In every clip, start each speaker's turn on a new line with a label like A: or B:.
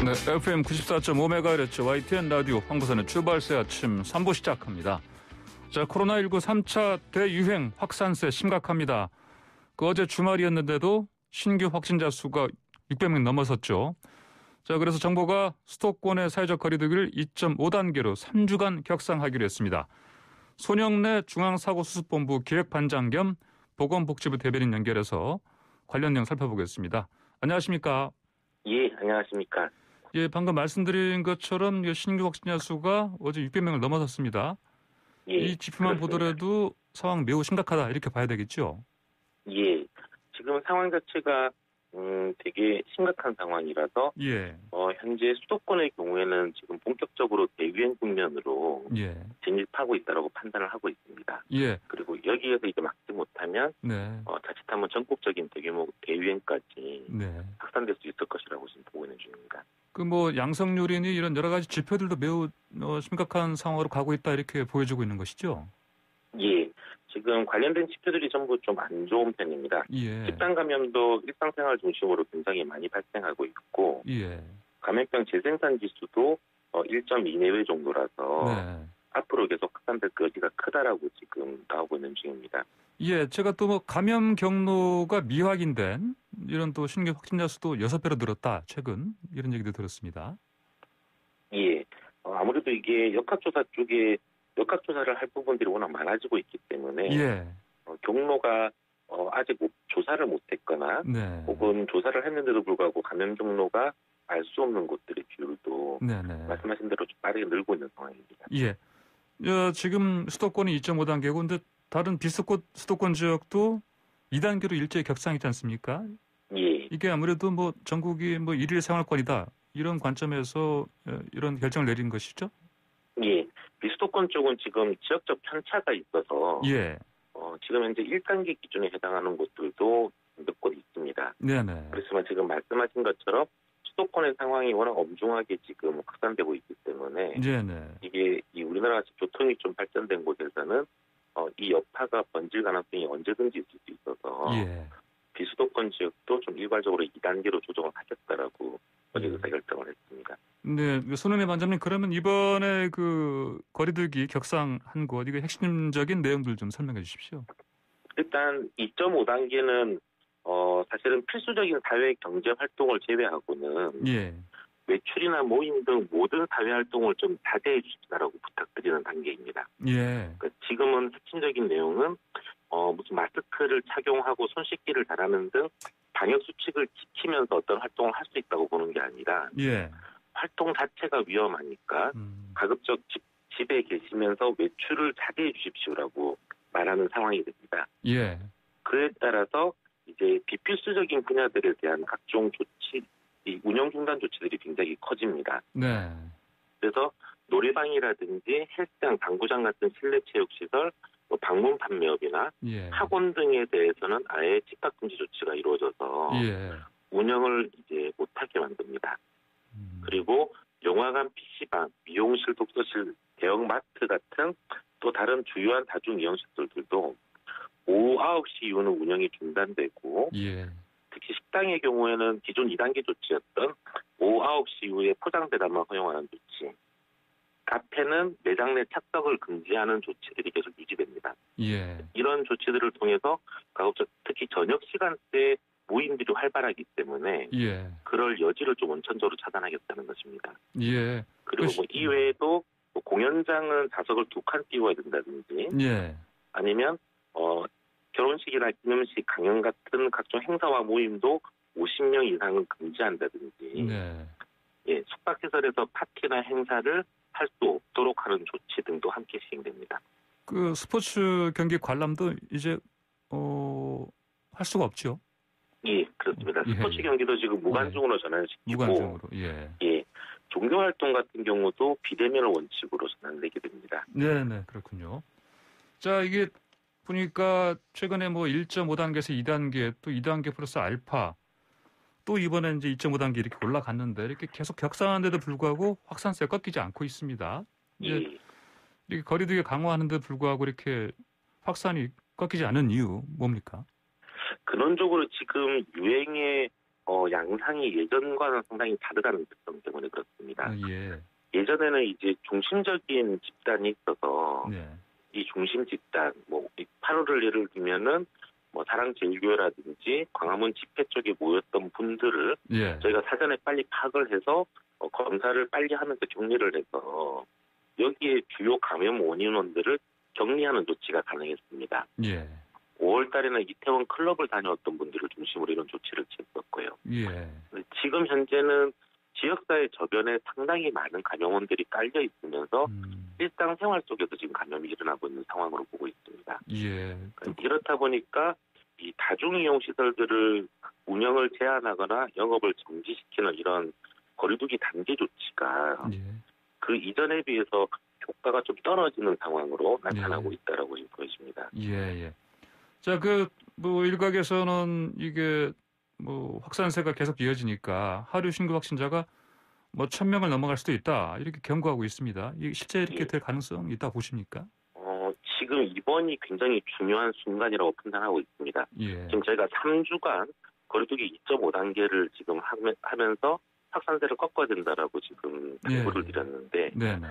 A: 네, FM 94.5MHz YTN 라디오 황보선의 출발새 아침 3부 시작합니다. 자, 코로나19 3차 대유행 확산세 심각합니다. 어제 주말이었는데도 신규 확진자 수가 600명 넘어섰죠. 자, 그래서 정부가 수도권의 사회적 거리두기를 2.5단계로 3주간 격상하기로 했습니다. 손영래 중앙사고수습본부 기획반장 겸 보건복지부 대변인 연결해서 관련 내용 살펴보겠습니다. 안녕하십니까?
B: 예, 안녕하십니까?
A: 예, 방금 말씀드린 것처럼 신규 확진자 수가 어제 600명을 넘어섰습니다.
B: 예,
A: 이 지표만
B: 그렇습니다.
A: 보더라도 상황 매우 심각하다 이렇게 봐야 되겠죠?
B: 예, 지금 상황 자체가 되게 심각한 상황이라서
A: 예,
B: 현재 수도권의 경우에는 지금 본격적으로 대유행 국면으로
A: 예,
B: 진입하고 있다고 판단을 하고 있습니다.
A: 예,
B: 그리고 여기에서 이제 막지 못하면
A: 네,
B: 자칫하면 전국적인 대규모 대유행까지
A: 네.
B: 확산될 수 있을 것이라고 지금 보고 있는 중입니다.
A: 양성률이니 이런 여러 가지 지표들도 매우 심각한 상황으로 가고 있다 이렇게 보여주고 있는 것이죠?
B: 예, 지금 관련된 지표들이 전부 좀 안 좋은 편입니다.
A: 예,
B: 집단 감염도 일상생활 중심으로 굉장히 많이 발생하고 있고,
A: 예,
B: 감염병 재생산 지수도 1.2 내외 정도라서
A: 네.
B: 앞으로 계속 확산될 여지가 크다라고 지금 나오고 있는 중입니다.
A: 예, 제가 또 감염 경로가 미확인된 이런 또 신규 확진자 수도 6배로 늘었다, 최근. 이런 얘기도 들었습니다.
B: 예, 아무래도 이게 역학조사 쪽에 역학조사를 할 부분들이 워낙 많아지고 있기 때문에
A: 예,
B: 경로가 아직 조사를 못했거나
A: 네.
B: 혹은 조사를 했는데도 불구하고 감염 경로가 알 수 없는 곳들의 비율도
A: 네네.
B: 말씀하신 대로 좀 빠르게 늘고 있는 상황입니다.
A: 예. 지금 수도권이 2.5단계고, 근데 다른 수도권 지역도 2단계로 일제히 격상이지 않습니까?
B: 예,
A: 이게 아무래도 전국이 일일 생활권이다. 이런 관점에서 이런 결정을 내린 것이죠?
B: 예. 비수도권 쪽은 지금 지역적 편차가 있어서
A: 예.
B: 지금 현재 1단계 기준에 해당하는 곳들도 몇 곳 있습니다.
A: 네네.
B: 그렇지만 지금 말씀하신 것처럼 수도권의 상황이 워낙 엄중하게 지금 확산되고 있기 때문에
A: 네네.
B: 이게 우리나라 교통이 좀 발전된 곳에서는 이 여파가 번질 가능성이 언제든지 있을 수 있어서
A: 예.
B: 비수도권 지역도 좀 일괄적으로 2단계로 조정을 하겠다라고 어제 의사결정을 했습니다.
A: 네, 손은혜 반장님, 그러면 이번에 거리두기 격상한 곳, 이거 핵심적인 내용들 좀 설명해 주십시오.
B: 일단 2.5단계는 사실은 필수적인 사회 경제 활동을 제외하고는
A: 예.
B: 외출이나 모임 등 모든 사회 활동을 좀 자제해 주십사라고 부탁드리는 단계입니다.
A: 예.
B: 그러니까 지금은 핵심적인 내용은 무슨 마스크를 착용하고 손 씻기를 잘하는 등 방역 수칙을 지키면서 어떤 활동을 할 수 있다고 보는 게 아니라
A: 예.
B: 활동 자체가 위험하니까 가급적 집에 계시면서 외출을 자제해 주십시오라고 말하는 상황이 됩니다.
A: 예.
B: 그에 따라서 이제 비필수적인 분야들에 대한 각종 조치, 이 운영 중단 조치들이 굉장히 커집니다.
A: 네.
B: 그래서 노래방이라든지 헬스장, 당구장 같은 실내 체육시설, 방문 판매업이나
A: 예.
B: 학원 등에 대해서는 아예 집합 금지 조치가 이루어져서
A: 예.
B: 운영을 이제 못하게 만듭니다. 그리고 영화관, PC방, 미용실, 독서실, 대형마트 같은 또 다른 주요한 다중 이용시설들도 오후 9시 이후는 운영이 중단되고
A: 예.
B: 특히 식당의 경우에는 기존 2단계 조치였던 오후 9시 이후에 포장 배달만 허용하는 조치, 카페는 매장 내 착석을 금지하는 조치들이 계속 유지됩니다.
A: 예.
B: 이런 조치들을 통해서 가급적 특히 저녁 시간대에 모임들이 활발하기 때문에
A: 예.
B: 그럴 여지를 좀 원천적으로 차단하겠다는 것입니다.
A: 예.
B: 그리고 이외에도 공연장은 좌석을 2칸 띄워야 된다든지
A: 예.
B: 아니면 결혼식이나 기념식, 강연 같은 각종 행사와 모임도 50명 이상은 금지한다든지
A: 네.
B: 예, 숙박시설에서 파티나 행사를 할 수 없도록 하는 조치 등도 함께 시행됩니다.
A: 스포츠 경기 관람도 이제 할 수가 없죠.
B: 예, 그렇습니다.
A: 예.
B: 스포츠 경기도 지금 무관중으로 전환시키고
A: 무관중으로. 예.
B: 예, 종교활동 같은 경우도 비대면을 원칙으로 전환되게 됩니다.
A: 네네, 그렇군요. 자, 이게 보니까 최근에 1.5단계에서 2단계, 또 2단계 플러스 알파, 또 이번에 이제 2.5단계 이렇게 올라갔는데 이렇게 계속 격상하는데도 불구하고 확산세가 꺾이지 않고 있습니다.
B: 예.
A: 이렇게 거리두기 강화하는데도 불구하고 이렇게 확산이 꺾이지 않은 이유 뭡니까?
B: 근원적으로 지금 유행의 양상이 예전과는 상당히 다르다는 특성 때문에 그렇습니다.
A: 예.
B: 예전에는 이제 중심적인 집단이 있어서
A: 네.
B: 이 중심 집단, 8월을 예를 들면은 사랑제일교회라든지 광화문 집회 쪽에 모였던 분들을
A: 예.
B: 저희가 사전에 빨리 파악을 해서 검사를 빨리 하면서 격리를 해서 여기에 주요 감염 원인원들을 격리하는 조치가 가능했습니다.
A: 예.
B: 5월 달에는 이태원 클럽을 다녀왔던 분들을 중심으로 이런 조치를 취했었고요.
A: 예.
B: 지금 현재는 지역사회 저변에 상당히 많은 감염원들이 깔려 있으면서 일상생활 속에서 지금 감염이 일어나고 있는 상황으로 보고 있습니다.
A: 예.
B: 이렇다 보니까 이 다중이용 시설들을 운영을 제한하거나 영업을 정지시키는 이런 거리두기 단계 조치가
A: 예.
B: 그 이전에 비해서 효과가 좀 떨어지는 상황으로 나타나고 있다라고 보여집니다.
A: 예. 자, 일각에서는 이게 확산세가 계속 이어지니까 하루 신규 확진자가 1,000명을 넘어갈 수도 있다. 이렇게 경고하고 있습니다. 이게 실제 이렇게 될 가능성이 있다 보십니까?
B: 지금 이번이 굉장히 중요한 순간이라고 판단하고 있습니다.
A: 예.
B: 지금 저희가 3주간 거리두기 2.5단계를 지금 하면서 확산세를 꺾어야 된다라고 지금 당부를 드렸는데,
A: 네네.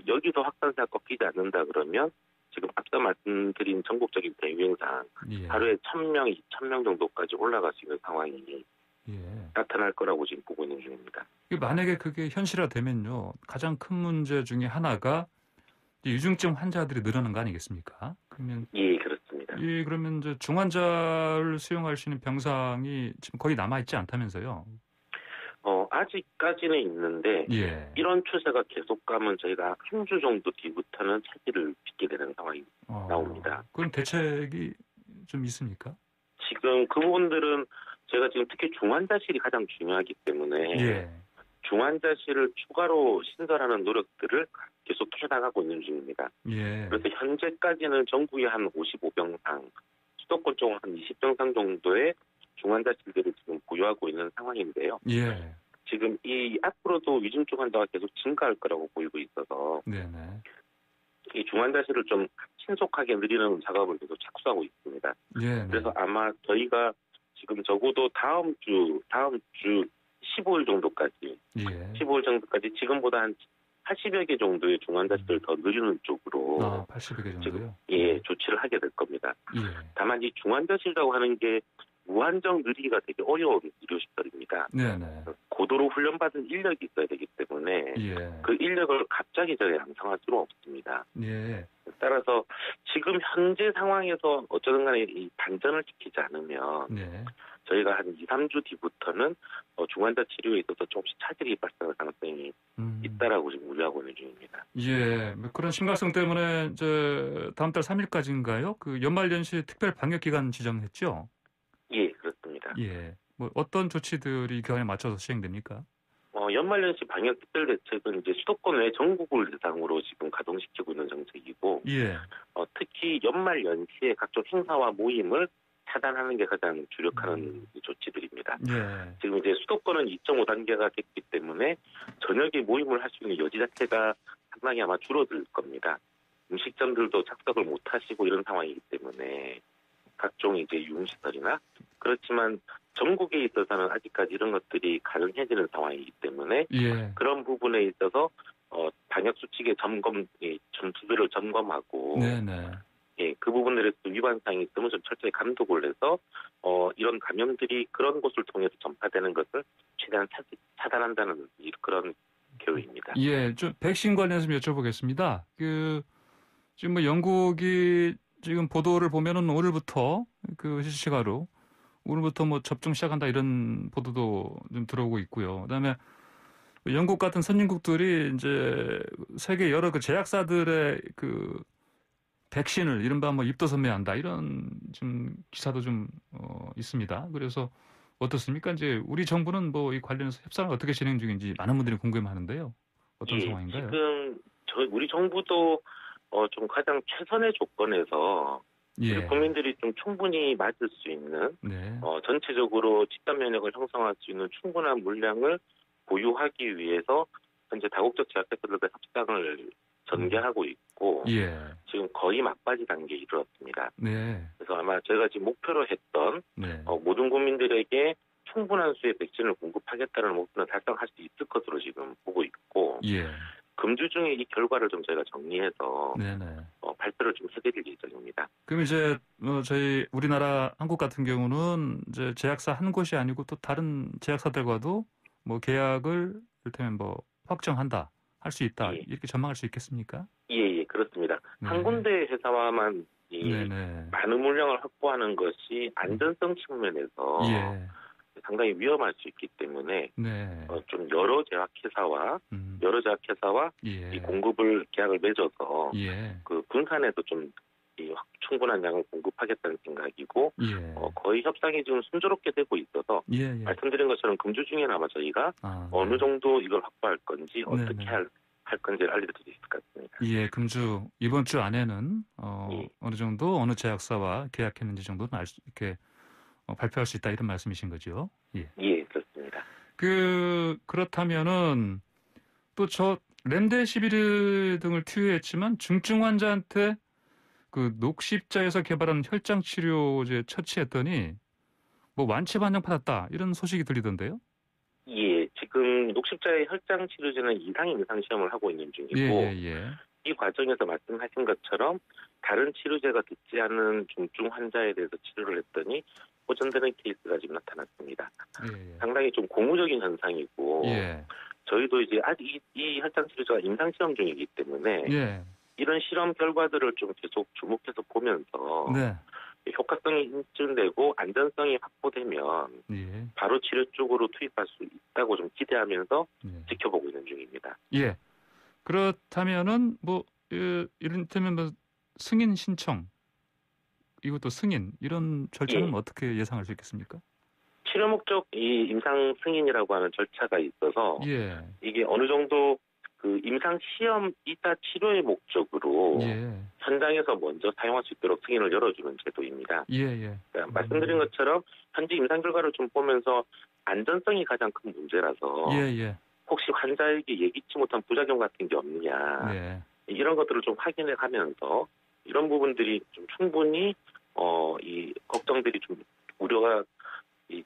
B: 여기서 확산세가 꺾이지 않는다 그러면 지금 앞서 말씀드린 전국적인 대유행상 하루에 1,000명, 2,000명 정도까지 올라갈 수 있는 상황이 나타날 거라고 지금 보고 있는 중입니다.
A: 만약에 그게 현실화되면요, 가장 큰 문제 중에 하나가 유중증 환자들이 늘어나는 거 아니겠습니까? 그러면
B: 그렇습니다.
A: 그러면 이제 중환자를 수용할 수 있는 병상이 지금 거의 남아 있지 않다면서요?
B: 아직까지는 있는데 이런 추세가 계속 가면 저희가 한 주 정도 뒤부터는 차질을 빚게 되는 상황이 나옵니다.
A: 그럼 대책이 좀 있습니까?
B: 지금 그 부분들은 제가 지금 특히 중환자실이 가장 중요하기 때문에 중환자실을 추가로 신설하는 노력들을 계속 해나가고 있는 중입니다. 그래서 현재까지는 전국에 한 55병상, 수도권 쪽은 한 20병상 정도의 중환자실들을 지금 보유하고 있는 상황인데요. 지금 이 앞으로도 위중증 환자가 계속 증가할 거라고 보이고 있어서 이 중환자실을 좀 신속하게 늘리는 작업을 계속 착수하고 있습니다. 그래서 아마 저희가 지금 적어도 다음 주 15일 정도까지 15일 정도까지 지금보다 한 80여 개 정도의 중환자실을 더 늘리는 쪽으로
A: 80여 개 정도요?
B: 지금 조치를 하게 될 겁니다. 다만 이 중환자실이라고 하는 게 무한정 늘리기가 되게 어려운 의료시설입니다. 고도로 훈련받은 인력이 있어야 되기 때문에 그 인력을 갑자기 저희가 양성할 수는 없습니다. 따라서 지금 현재 상황에서 어쩌든 간에 이 반전을 지키지 않으면 저희가 한 2, 3주 뒤부터는 중환자 치료에 있어서 조금씩 차질이 발생할 가능성이 있다라고 지금 우려하고 있는 중입니다.
A: 그런 심각성 때문에 이제 다음 달 3일까지인가요? 그 연말연시 특별 방역 기간 지정했죠?
B: 그렇습니다.
A: 어떤 조치들이 기간에 맞춰서 시행됩니까?
B: 연말연시 방역 특별 대책은 이제 수도권 외 전국을 대상으로 지금 가동시키고 있는 정책이고, 특히 연말연시에 각종 행사와 모임을 차단하는 게 가장 주력하는 조치들입니다. 지금 이제 수도권은 2.5단계가 됐기 때문에 저녁에 모임을 할 수 있는 여지 자체가 상당히 아마 줄어들 겁니다. 음식점들도 착석을 못 하시고 이런 상황이기 때문에 각종 이제 유흥시설이나 그렇지만 전국에 있어서는 아직까지 이런 것들이 가능해지는 상황이기 때문에 그런 부분에 있어서 방역 수칙의 전투들을 점검하고 그 부분들에 위반 사항이 있으면 좀 철저히 감독을 해서 이런 감염들이 그런 곳을 통해서 전파되는 것을 최대한 차단한다는 그런 계획입니다.
A: 좀 백신 관련해서 여쭤보겠습니다. 지금 영국이 지금 보도를 보면은 오늘부터 실시간으로 오늘부터 접종 시작한다 이런 보도도 좀 들어오고 있고요. 그다음에 영국 같은 선진국들이 이제 세계 여러 제약사들의 백신을 이른바 입도선매한다 이런 지금 기사도 좀 있습니다. 그래서 어떻습니까? 이제 우리 정부는 이 관련해서 협상을 어떻게 진행 중인지 많은 분들이 궁금해하는데요. 어떤 상황인가요?
B: 지금 우리 정부도 좀 가장 최선의 조건에서 우리 국민들이 좀 충분히 맞을 수 있는 전체적으로 집단 면역을 형성할 수 있는 충분한 물량을 보유하기 위해서 현재 다국적 제약회사들과 협상을 전개하고 있고 지금 거의 막바지 단계에 이르렀습니다. 그래서 아마 저희가 지금 목표로 했던 모든 국민들에게 충분한 수의 백신을 공급하겠다는 목표는 달성할 수 있을 것으로 지금 보고 있고
A: 예.
B: 금주 중에 이 결과를 좀 저희가 정리해서
A: 네네.
B: 발표를 좀 해드릴 예정입니다.
A: 그럼 이제 저희 우리나라 한국 같은 경우는 이제 제약사 한 곳이 아니고 또 다른 제약사들과도 뭐 계약을 이를테면 뭐 확정한다, 할 수 있다
B: 예.
A: 이렇게 전망할 수 있겠습니까?
B: 예, 그렇습니다.
A: 네.
B: 한 군데 회사와만 이
A: 네네.
B: 많은 물량을 확보하는 것이 안전성 측면에서
A: 예.
B: 상당히 위험할 수 있기 때문에
A: 네.
B: 좀 여러 제약회사와
A: 예.
B: 이 공급을 계약을 맺어서
A: 예.
B: 그 분산해서 좀 이 충분한 양을 공급하겠다는 생각이고
A: 예.
B: 거의 협상이 지금 순조롭게 되고 있어서
A: 예.
B: 말씀드린 것처럼 금주 중에는 아마 저희가 어느
A: 네.
B: 정도 이걸 확보할 건지 어떻게
A: 네네.
B: 할 건지를 알려드릴 수 있을 것 같습니다.
A: 예, 금주 이번 주 안에는
B: 예.
A: 어느 정도 어느 제약사와 계약했는지 정도는 이렇게 발표할 수 있다 이런 말씀이신 거죠. 예.
B: 예, 그렇습니다.
A: 그렇다면은 또 저 렘데시비르 등을 투여했지만 중증 환자한테 그 녹십자에서 개발한 혈장 치료제 처치했더니 뭐 완치 반영 받았다 이런 소식이 들리던데요.
B: 예, 지금 녹십자의 혈장 치료제는 임상 시험을 하고 있는 중이고
A: 예.
B: 이 과정에서 말씀하신 것처럼 다른 치료제가 듣지 않는 중증 환자에 대해서 치료를 했더니 호전되는 케이스가 지금 나타났습니다.
A: 예.
B: 상당히 좀 고무적인 현상이고
A: 예.
B: 저희도 이제 아직 이 혈장 치료제가 임상 시험 중이기 때문에
A: 예.
B: 이런 실험 결과들을 좀 계속 주목해서 보면서
A: 네.
B: 효과성이 인증되고 안전성이 확보되면
A: 예.
B: 바로 치료 쪽으로 투입할 수 있다고 좀 기대하면서
A: 예.
B: 지켜보고 있는 중입니다.
A: 예. 그렇다면은 뭐 이를테면 뭐 승인 신청 이것도 승인 이런 절차는
B: 예.
A: 어떻게 예상할 수 있겠습니까?
B: 치료 목적 이 임상 승인이라고 하는 절차가 있어서
A: 예.
B: 이게 어느 정도 그 임상 시험이자 치료의 목적으로
A: 예.
B: 현장에서 먼저 사용할 수 있도록 승인을 열어주는 제도입니다.
A: 예.
B: 그러니까 말씀드린 것처럼 현재 임상 결과를 좀 보면서 안전성이 가장 큰 문제라서
A: 예.
B: 혹시 환자에게 예기치 못한 부작용 같은 게 없느냐
A: 예.
B: 이런 것들을 좀 확인해 가면서 이런 부분들이 좀 충분히 이 걱정들이 좀 우려가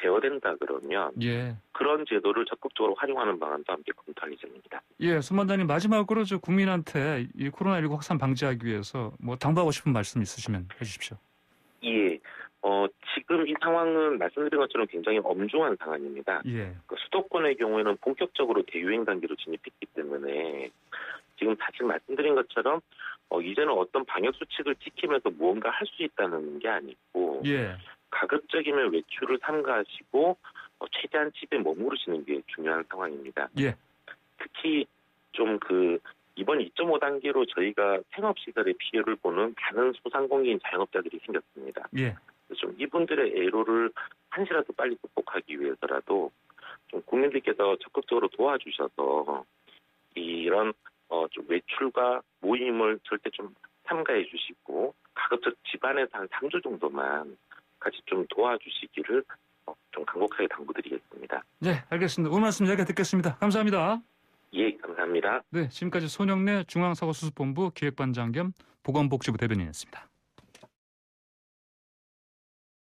B: 제어된다 그러면
A: 예.
B: 그런 제도를 적극적으로 활용하는 방안도 함께 검토할 예정입니다.
A: 예, 손반장님 마지막으로 저 국민한테 이 코로나19 확산 방지하기 위해서 뭐 당부하고 싶은 말씀 있으시면 해주십시오.
B: 예, 지금 이 상황은 말씀드린 것처럼 굉장히 엄중한 상황입니다.
A: 예.
B: 그 수도권의 경우에는 본격적으로 대유행 단계로 진입했기 때문에 지금 사실 말씀드린 것처럼 이제는 어떤 방역 수칙을 지키면서 무언가 할 수 있다는 게 아니고
A: 예.
B: 가급적이면 외출을 삼가하시고 최대한 집에 머무르시는 게 중요한 상황입니다.
A: 예.
B: 특히 좀 이번 2.5 단계로 저희가 생업시설의 피해를 보는 많은 소상공인 자영업자들이 생겼습니다.
A: 예.
B: 그래서 좀 이분들의 애로를 한시라도 빨리 극복하기 위해서라도 좀 국민들께서 적극적으로 도와주셔서 이런 좀 외출과 모임을 절대 좀 삼가해 주시고 가급적 집안에서 한 3주 정도만 같이 좀 도와주시기를 좀 간곡하게 당부드리겠습니다.
A: 네, 알겠습니다. 오늘 말씀 여기까지 듣겠습니다. 감사합니다.
B: 예, 감사합니다.
A: 네, 지금까지 손영래 중앙사고수습본부 기획반장 겸 보건복지부 대변인이었습니다.